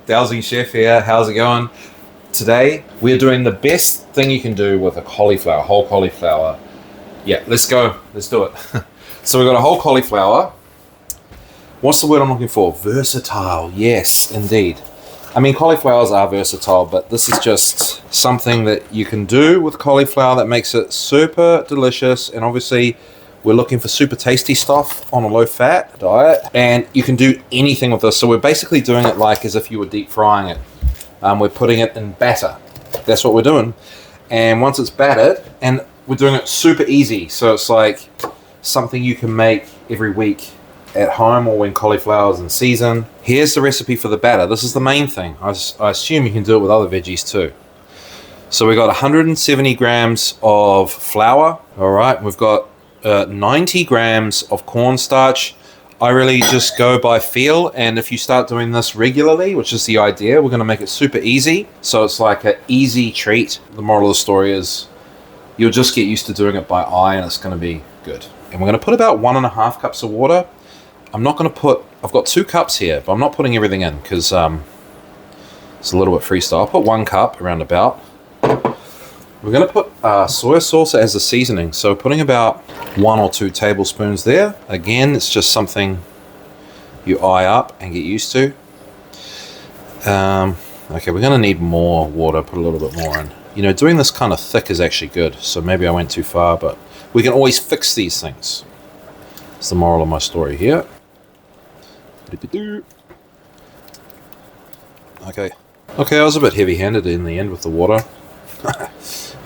Dowsing Chef here. How's it going? Today we're doing the best thing you can do with a cauliflower, whole cauliflower. Yeah, let's go. Let's do it. So we've got a whole cauliflower. What's the word I'm looking for? Versatile. Yes, indeed. I mean, cauliflowers are versatile, but this is just something that you can do with cauliflower that makes it super delicious. And obviously, we're looking for super tasty stuff on a low-fat diet. And you can do anything with this. So we're basically doing it like as if you were deep frying it. We're putting it in batter. That's what we're doing. And once it's battered, and we're doing it super easy. So it's like something you can make every week at home or when cauliflower's in season. Here's the recipe for the batter. This is the main thing. I assume you can do it with other veggies too. So we've got 170 grams of flour. All right, we've got 90 grams of cornstarch. I really just go by feel, and if you start doing this regularly, which is the idea, we're going to make it super easy. So it's like an easy treat. The moral of the story is you'll just get used to doing it by eye, and it's going to be good. And we're going to put about 1.5 cups of water. I'm not going to put, I've got 2 cups here, but I'm not putting everything in because it's a little bit freestyle. I'll put 1 cup around about. We're going to put soy sauce as a seasoning. So putting about 1 or 2 tablespoons there. Again, it's just something you eye up and get used to. Okay, we're going to need more water, put a little bit more in. You know, doing this kind of thick is actually good. So maybe I went too far, but we can always fix these things. That's the moral of my story here. Okay, I was a bit heavy-handed in the end with the water, but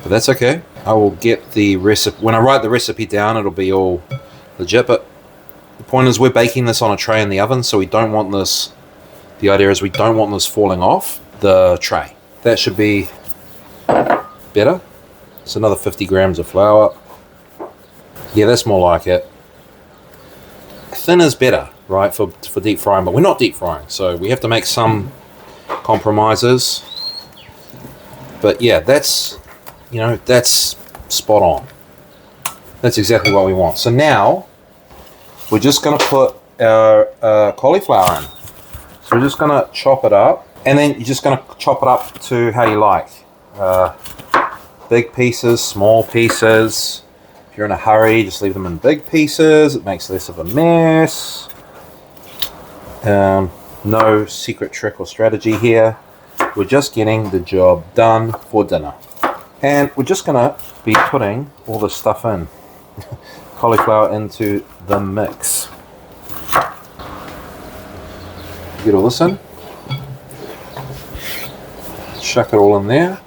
that's okay. I will get the recipe. When I write the recipe down, it'll be all legit, but the point is we're baking this on a tray in the oven, so we don't want this, the idea is we don't want this falling off the tray. That should be better. It's another 50 grams of flour. Yeah, that's more like it. Thin is better, right, for deep frying, but we're not deep frying, so we have to make some compromises. But yeah, that's, you know, that's spot on. That's exactly what we want. So now we're just going to put our cauliflower in. So we're just going to chop it up, and then you're just going to chop it up to how you like. Big pieces, small pieces. If you're in a hurry, just leave them in big pieces. It makes less of a mess. No secret trick or strategy here. We're just getting the job done for dinner. And we're just going to be putting all this stuff in. Cauliflower into the mix. Get all this in. Chuck it all in there.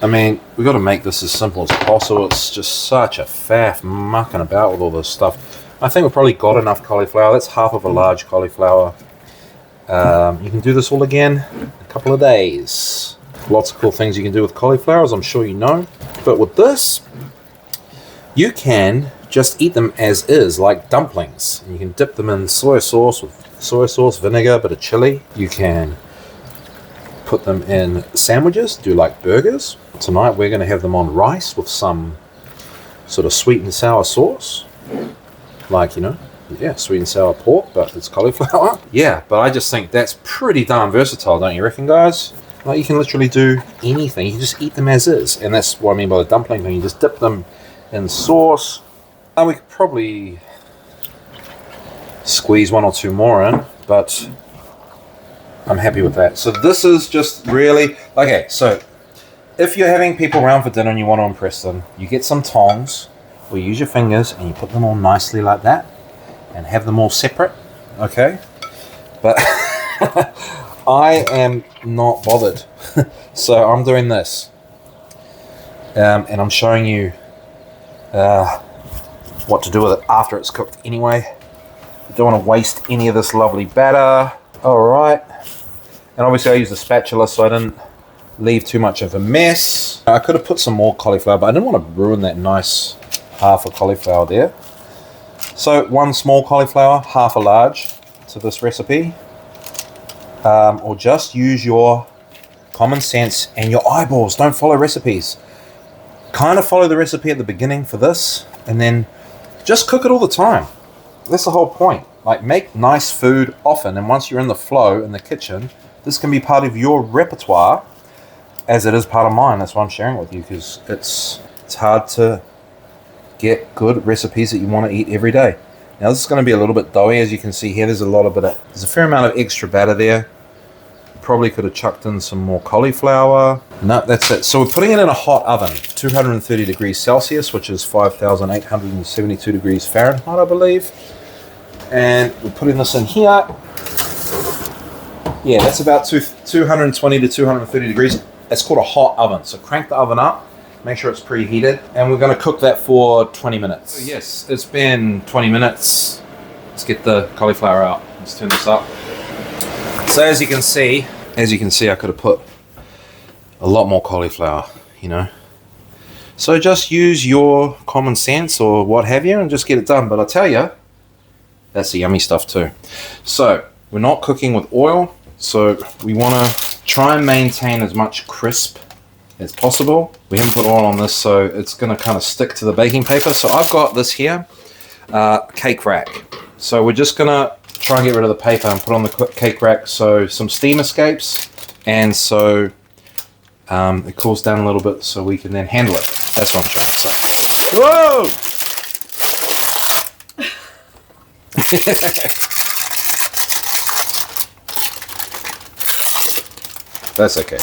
I mean, we've got to make this as simple as possible. It's just such a faff mucking about with all this stuff. I think we've probably got enough cauliflower. That's half of a large cauliflower. You can do this all again in a couple of days. Lots of cool things you can do with cauliflower, as I'm sure you know. But with this, you can just eat them as is, like dumplings. And you can dip them in soy sauce with soy sauce, vinegar, a bit of chili. You can put them in sandwiches, do like burgers. Tonight we're going to have them on rice with some sort of sweet and sour sauce. Like, you know, yeah, sweet and sour pork, but it's cauliflower. Yeah, but I just think that's pretty darn versatile, don't you reckon, guys? Like, you can literally do anything. You can just eat them as is. And that's what I mean by the dumpling thing. You just dip them in sauce. We could probably squeeze 1 or 2 more in, but I'm happy with that. So this is just really, okay, so if you're having people around for dinner and you want to impress them, you get some tongs, or you use your fingers and you put them all nicely like that and have them all separate, okay? But I am not bothered. So I'm doing this. And I'm showing you what to do with it after it's cooked anyway. You don't want to waste any of this lovely batter. All right. And obviously I used a spatula so I didn't leave too much of a mess. I could have put some more cauliflower, but I didn't want to ruin that nice half a cauliflower there. So 1 small cauliflower, half a large to this recipe. Or just use your common sense and your eyeballs. Don't follow recipes. Kind of follow the recipe at the beginning for this, and then just cook it all the time. That's the whole point. Like, make nice food often, and once you're in the flow in the kitchen, this can be part of your repertoire as it is part of mine. That's why I'm sharing it with you, because it's hard to get good recipes that you want to eat every day. Now this is going to be a little bit doughy, as you can see here. There's a fair amount of extra batter there. Probably could have chucked in some more cauliflower. No, that's it. So we're putting it in a hot oven, 230 degrees Celsius, which is 5,872 degrees Fahrenheit, I believe. And we're putting this in here. Yeah, that's about 220 to 230 degrees. It's called a hot oven. So crank the oven up, make sure it's preheated, and we're going to cook that for 20 minutes. So yes, it's been 20 minutes. Let's get the cauliflower out. Let's turn this up. So as you can see, I could have put a lot more cauliflower, you know. So just use your common sense or what have you and just get it done. But I tell you, that's the yummy stuff too. So we're not cooking with oil, so we want to try and maintain as much crisp as possible. We haven't put oil on this, so it's going to kind of stick to the baking paper. So I've got this here, cake rack. So we're just going to try and get rid of the paper and put on the cake rack so some steam escapes, and so it cools down a little bit so we can then handle it. That's what I'm trying to say. Whoa! That's okay.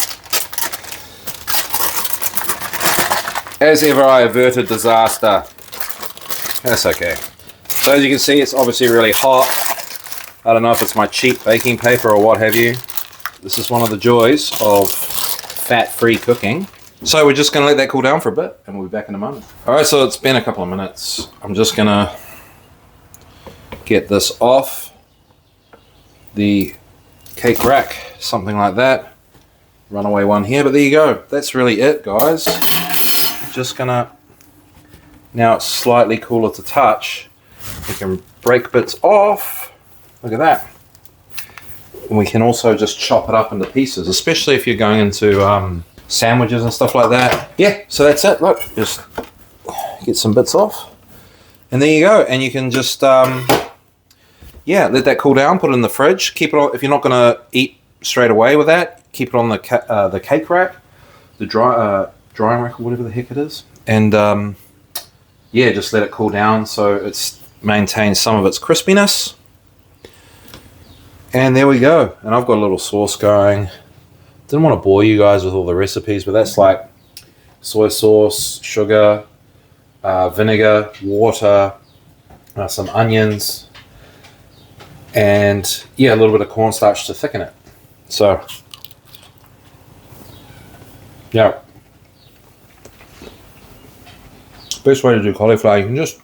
As ever, I averted disaster. That's okay. So as you can see, it's obviously really hot. I don't know if it's my cheap baking paper or what have you. This is one of the joys of fat-free cooking. So we're just going to let that cool down for a bit, and we'll be back in a moment. Alright, so it's been a couple of minutes. I'm just going to get this off the cake rack, something like that. Runaway one here, but there you go. That's really it, guys. Just going to... Now it's slightly cooler to touch. We can break bits off. Look at that. And we can also just chop it up into pieces, especially if you're going into sandwiches and stuff like that. Yeah, so that's it. Look, just get some bits off. And there you go. And you can just, yeah, let that cool down, put it in the fridge. Keep it on, if you're not going to eat straight away with that, keep it on the cake rack, the drying rack or whatever the heck it is. And, yeah, just let it cool down so it maintains some of its crispiness. And there we go. And I've got a little sauce going. Didn't want to bore you guys with all the recipes, but that's like soy sauce, sugar, vinegar, water, some onions, and yeah, a little bit of cornstarch to thicken it. So, yeah. Best way to do cauliflower, you can just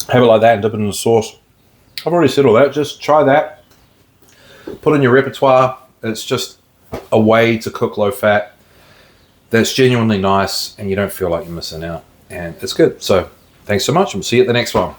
have it like that and dip it in the sauce. I've already said all that. Just try that. Put in your repertoire. It's just a way to cook low fat that's genuinely nice and you don't feel like you're missing out. And it's good. So thanks so much and we'll see you at the next one.